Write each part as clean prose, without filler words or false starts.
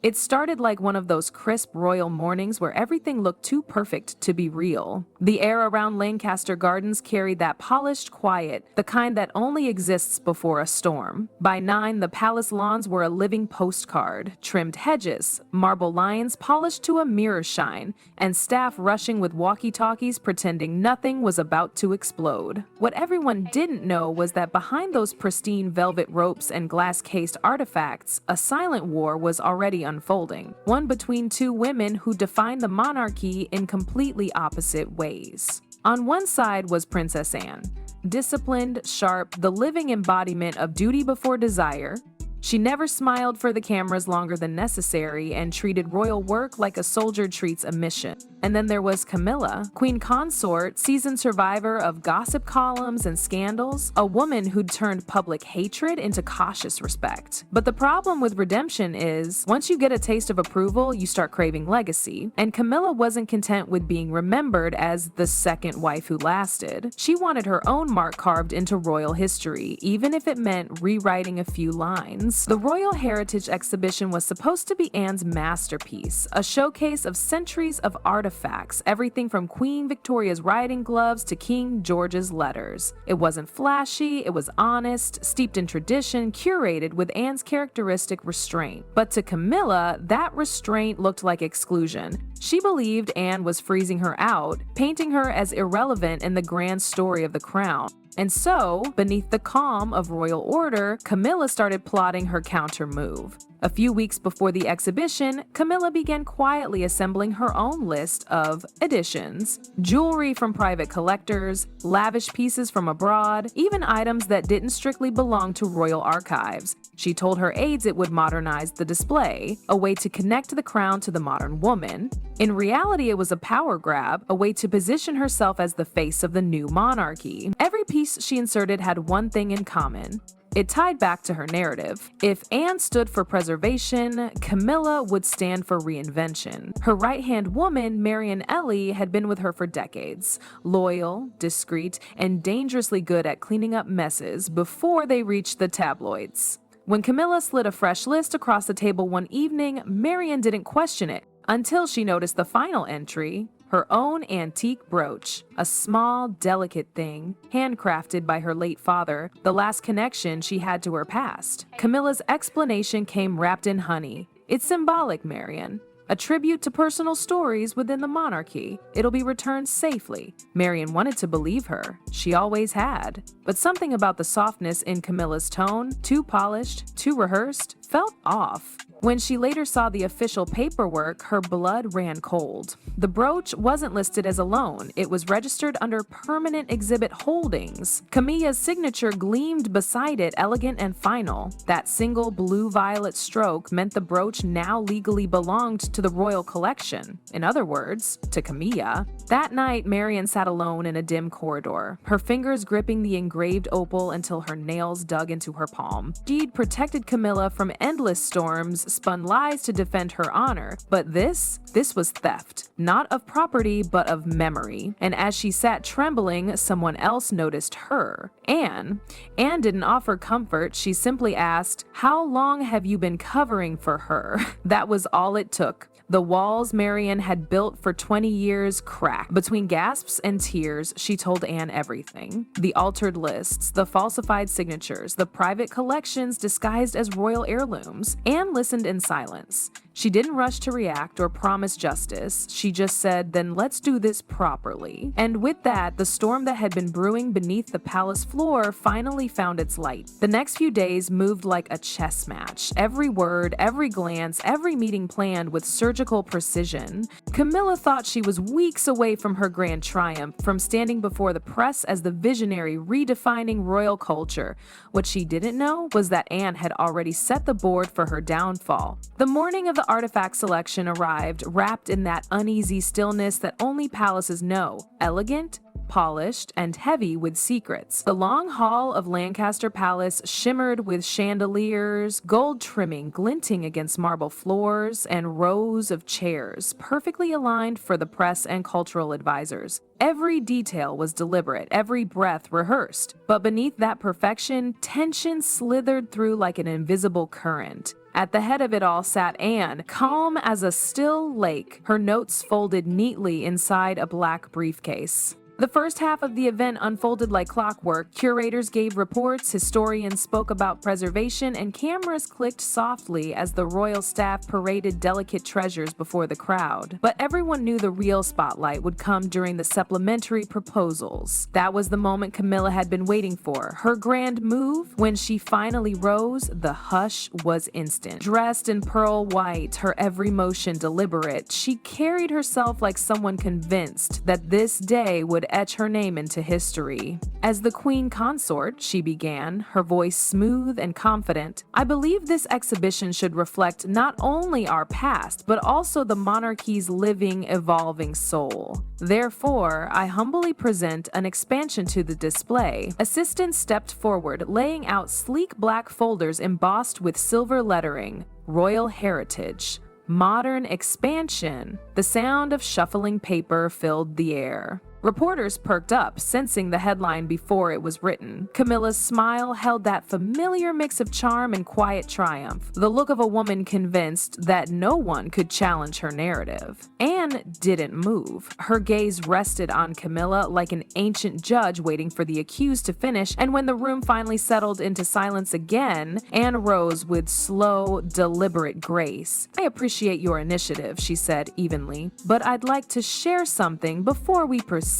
It started like one of those crisp royal mornings where everything looked too perfect to be real. The air around Lancaster Gardens carried that polished quiet, the kind that only exists before a storm. By 9, the palace lawns were a living postcard, trimmed hedges, marble lions polished to a mirror shine, and staff rushing with walkie-talkies pretending nothing was about to explode. What everyone didn't know was that behind those pristine velvet ropes and glass-cased artifacts, a silent war was already unfolding, one between two women who defined the monarchy in completely opposite ways. On one side was Princess Anne, disciplined, sharp, the living embodiment of duty before desire. She never smiled for the cameras longer than necessary and treated royal work like a soldier treats a mission. And then there was Camilla, queen consort, seasoned survivor of gossip columns and scandals, a woman who'd turned public hatred into cautious respect. But the problem with redemption is, once you get a taste of approval, you start craving legacy. And Camilla wasn't content with being remembered as the second wife who lasted. She wanted her own mark carved into royal history, even if it meant rewriting a few lines. The Royal Heritage Exhibition was supposed to be Anne's masterpiece, a showcase of centuries of artifacts, everything from Queen Victoria's riding gloves to King George's letters. It wasn't flashy, it was honest, steeped in tradition, curated with Anne's characteristic restraint. But to Camilla, that restraint looked like exclusion. She believed Anne was freezing her out, painting her as irrelevant in the grand story of the crown. And so, beneath the calm of royal order, Camilla started plotting her counter move. A few weeks before the exhibition, Camilla began quietly assembling her own list of additions. Jewelry from private collectors, lavish pieces from abroad, even items that didn't strictly belong to royal archives. She told her aides it would modernize the display, a way to connect the crown to the modern woman. In reality, it was a power grab, a way to position herself as the face of the new monarchy. Every piece she inserted had one thing in common. It tied back to her narrative. If Anne stood for preservation, Camilla would stand for reinvention. Her right-hand woman, Marion Ellie, had been with her for decades, loyal, discreet, and dangerously good at cleaning up messes before they reached the tabloids. When Camilla slid a fresh list across the table one evening, Marion didn't question it until she noticed the final entry. Her own antique brooch, a small, delicate thing, handcrafted by her late father, the last connection she had to her past. Camilla's explanation came wrapped in honey. It's symbolic, Marion. A tribute to personal stories within the monarchy. It'll be returned safely. Marion wanted to believe her. She always had. But something about the softness in Camilla's tone, too polished, too rehearsed, felt off. When she later saw the official paperwork, her blood ran cold. The brooch wasn't listed as a loan. It was registered under permanent exhibit holdings. Camilla's signature gleamed beside it, elegant and final. That single blue-violet stroke meant the brooch now legally belonged to the royal collection. In other words, to Camilla. That night, Marion sat alone in a dim corridor, her fingers gripping the engraved opal until her nails dug into her palm. She'd protected Camilla from endless storms, spun lies to defend her honor, but this was theft. Not of property, but of memory. And as she sat trembling, someone else noticed her. Anne didn't offer comfort, she simply asked, "How long have you been covering for her?" That was all it took. The walls Marion had built for 20 years cracked. Between gasps and tears, she told Anne everything. The altered lists, the falsified signatures, the private collections disguised as royal heirlooms. Anne listened in silence. She didn't rush to react or promise justice. She just said, "Then let's do this properly." And with that, the storm that had been brewing beneath the palace floor finally found its light. The next few days moved like a chess match. Every word, every glance, every meeting planned with surgical precision. Camilla thought she was weeks away from her grand triumph, from standing before the press as the visionary redefining royal culture. What she didn't know was that Anne had already set the board for her downfall. The morning of the artifact selection arrived, wrapped in that uneasy stillness that only palaces know. Elegant, polished, and heavy with secrets. The long hall of Lancaster Palace shimmered with chandeliers, gold trimming glinting against marble floors, and rows of chairs, perfectly aligned for the press and cultural advisors. Every detail was deliberate, every breath rehearsed. But beneath that perfection, tension slithered through like an invisible current. At the head of it all sat Anne, calm as a still lake, her notes folded neatly inside a black briefcase. The first half of the event unfolded like clockwork. Curators gave reports, historians spoke about preservation, and cameras clicked softly as the royal staff paraded delicate treasures before the crowd. But everyone knew the real spotlight would come during the supplementary proposals. That was the moment Camilla had been waiting for. Her grand move. When she finally rose, the hush was instant. Dressed in pearl white, her every motion deliberate, she carried herself like someone convinced that this day would etch her name into history. As the queen consort, she began, her voice smooth and confident, I believe this exhibition should reflect not only our past, but also the monarchy's living, evolving soul. Therefore, I humbly present an expansion to the display. Assistants stepped forward, laying out sleek black folders embossed with silver lettering, Royal Heritage. Modern expansion. The sound of shuffling paper filled the air. Reporters perked up, sensing the headline before it was written. Camilla's smile held that familiar mix of charm and quiet triumph, the look of a woman convinced that no one could challenge her narrative. Anne didn't move. Her gaze rested on Camilla like an ancient judge waiting for the accused to finish, and when the room finally settled into silence again, Anne rose with slow, deliberate grace. I appreciate your initiative, she said evenly, but I'd like to share something before we proceed.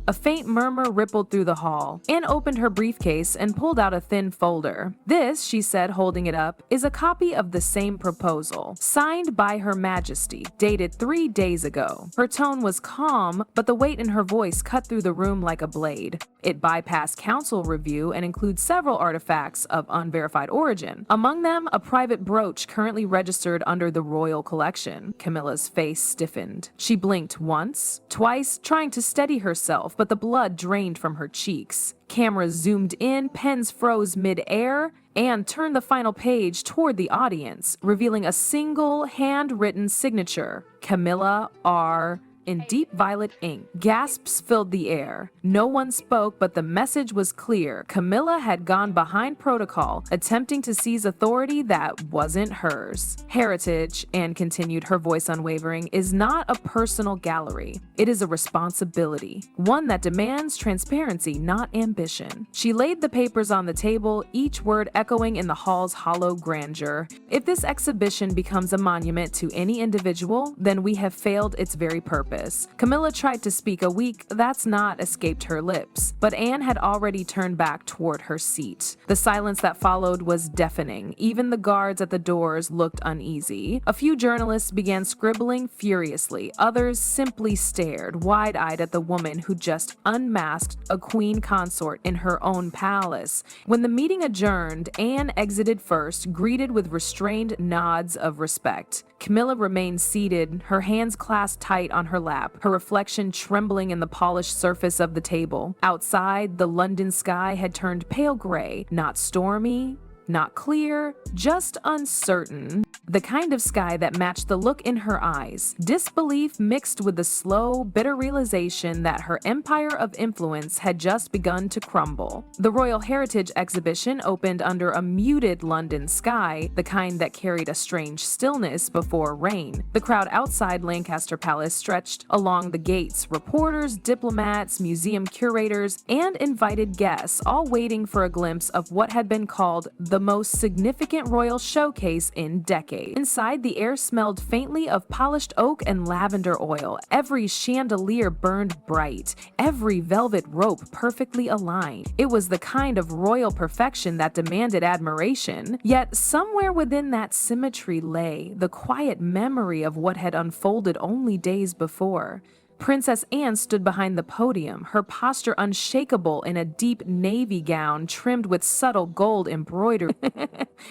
A faint murmur rippled through the hall. Anne opened her briefcase and pulled out a thin folder. This, she said, holding it up, is a copy of the same proposal, signed by Her Majesty, dated 3 days ago. Her tone was calm, but the weight in her voice cut through the room like a blade. It bypassed council review and includes several artifacts of unverified origin. Among them, a private brooch currently registered under the royal collection. Camilla's face stiffened. She blinked once, twice, trying to steady herself, but the blood drained from her cheeks. Cameras zoomed in, pens froze mid-air, and turned the final page toward the audience, revealing a single handwritten signature, Camilla R. in deep violet ink. Gasps filled the air. No one spoke, but the message was clear. Camilla had gone behind protocol, attempting to seize authority that wasn't hers. Heritage, Anne continued, her voice unwavering, is not a personal gallery. It is a responsibility, one that demands transparency, not ambition. She laid the papers on the table, each word echoing in the hall's hollow grandeur. If this exhibition becomes a monument to any individual, then we have failed its very purpose. Camilla tried to speak a weak "that's not" escaped her lips, but Anne had already turned back toward her seat. The silence that followed was deafening. Even the guards at the doors looked uneasy. A few journalists began scribbling furiously. Others simply stared, wide-eyed at the woman who just unmasked a queen consort in her own palace. When the meeting adjourned, Anne exited first, greeted with restrained nods of respect. Camilla remained seated, her hands clasped tight on her lap, her reflection trembling in the polished surface of the table. Outside, the London sky had turned pale gray, not stormy, not clear, just uncertain. The kind of sky that matched the look in her eyes. Disbelief mixed with the slow, bitter realization that her empire of influence had just begun to crumble. The Royal Heritage exhibition opened under a muted London sky, the kind that carried a strange stillness before rain. The crowd outside Lancaster Palace stretched along the gates, reporters, diplomats, museum curators, and invited guests, all waiting for a glimpse of what had been called the most significant royal showcase in decades. Inside, the air smelled faintly of polished oak and lavender oil. Every chandelier burned bright, every velvet rope perfectly aligned. It was the kind of royal perfection that demanded admiration. Yet somewhere within that symmetry lay the quiet memory of what had unfolded only days before. Princess Anne stood behind the podium, her posture unshakable in a deep navy gown trimmed with subtle gold embroidery.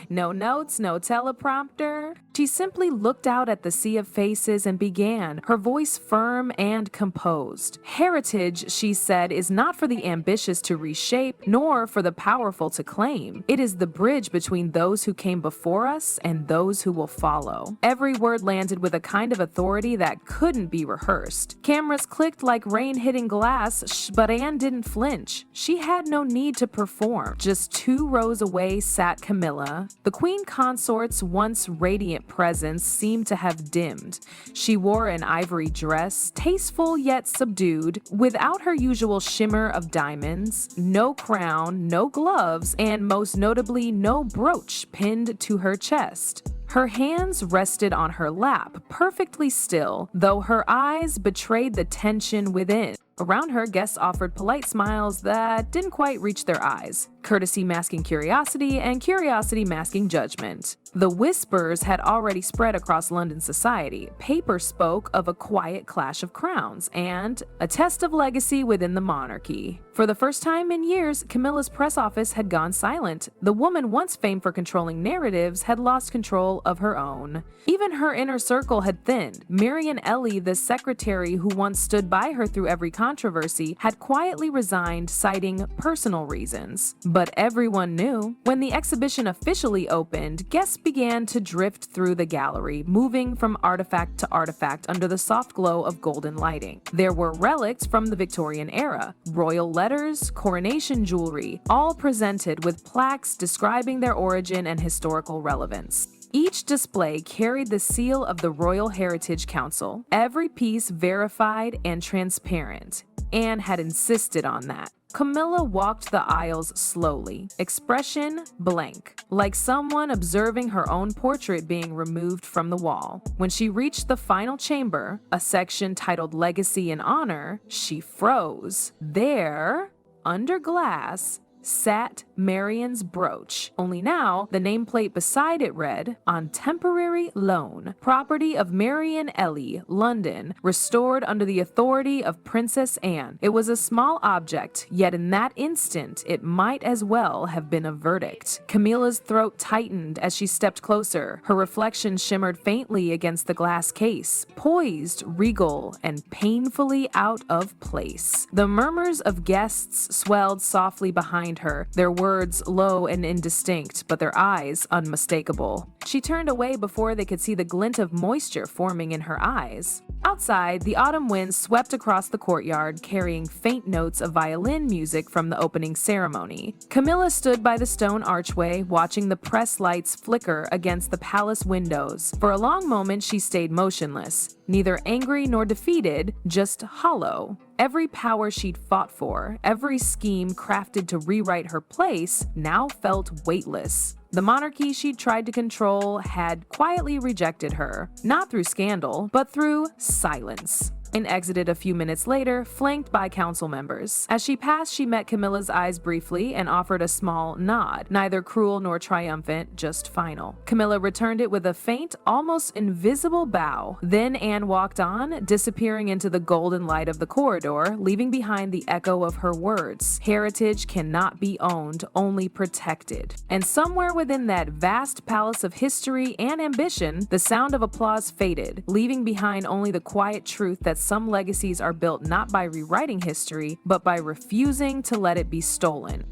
No notes, no teleprompter. She simply looked out at the sea of faces and began, her voice firm and composed. Heritage, she said, is not for the ambitious to reshape, nor for the powerful to claim. It is the bridge between those who came before us and those who will follow. Every word landed with a kind of authority that couldn't be rehearsed. Cameras clicked like rain hitting glass, but Anne didn't flinch. She had no need to perform. Just 2 rows away sat Camilla. The queen consort's once radiant presence seemed to have dimmed. She wore an ivory dress, tasteful yet subdued, without her usual shimmer of diamonds, no crown, no gloves, and most notably no brooch pinned to her chest. Her hands rested on her lap, perfectly still, though her eyes betrayed the tension within. Around her, guests offered polite smiles that didn't quite reach their eyes, courtesy masking curiosity and curiosity masking judgment. The whispers had already spread across London society. Paper spoke of a quiet clash of crowns and a test of legacy within the monarchy. For the first time in years, Camilla's press office had gone silent. The woman once famed for controlling narratives had lost control of her own. Even her inner circle had thinned. Marian Ellie, the secretary who once stood by her through every controversy, had quietly resigned, citing personal reasons. But everyone knew. When the exhibition officially opened, guests began to drift through the gallery, moving from artifact to artifact under the soft glow of golden lighting. There were relics from the Victorian era, royal letters, coronation jewelry, all presented with plaques describing their origin and historical relevance. Each display carried the seal of the Royal Heritage Council, every piece verified and transparent. Anne had insisted on that. Camilla walked the aisles slowly, expression blank, like someone observing her own portrait being removed from the wall. When she reached the final chamber, a section titled Legacy and Honor, she froze. There, under glass, sat Marian's brooch, only now the nameplate beside it read, "On temporary loan, property of Marian Ellie, London, restored under the authority of Princess Anne." It was a small object, yet in that instant it might as well have been a verdict. Camilla's throat tightened as she stepped closer. Her reflection shimmered faintly against the glass case, poised, regal, and painfully out of place. The murmurs of guests swelled softly behind her, their words low and indistinct, but their eyes unmistakable. She turned away before they could see the glint of moisture forming in her eyes. Outside, the autumn wind swept across the courtyard, carrying faint notes of violin music from the opening ceremony. Camilla stood by the stone archway, watching the press lights flicker against the palace windows. For a long moment, she stayed motionless, neither angry nor defeated, just hollow. Every power she'd fought for, every scheme crafted to rewrite her place, now felt weightless. The monarchy she'd tried to control had quietly rejected her, not through scandal, but through silence. And exited a few minutes later, flanked by council members. As she passed, she met Camilla's eyes briefly and offered a small nod, neither cruel nor triumphant, just final. Camilla returned it with a faint, almost invisible bow. Then Anne walked on, disappearing into the golden light of the corridor, leaving behind the echo of her words. Heritage cannot be owned, only protected. And somewhere within that vast palace of history and ambition, the sound of applause faded, leaving behind only the quiet truth that some legacies are built not by rewriting history, but by refusing to let it be stolen.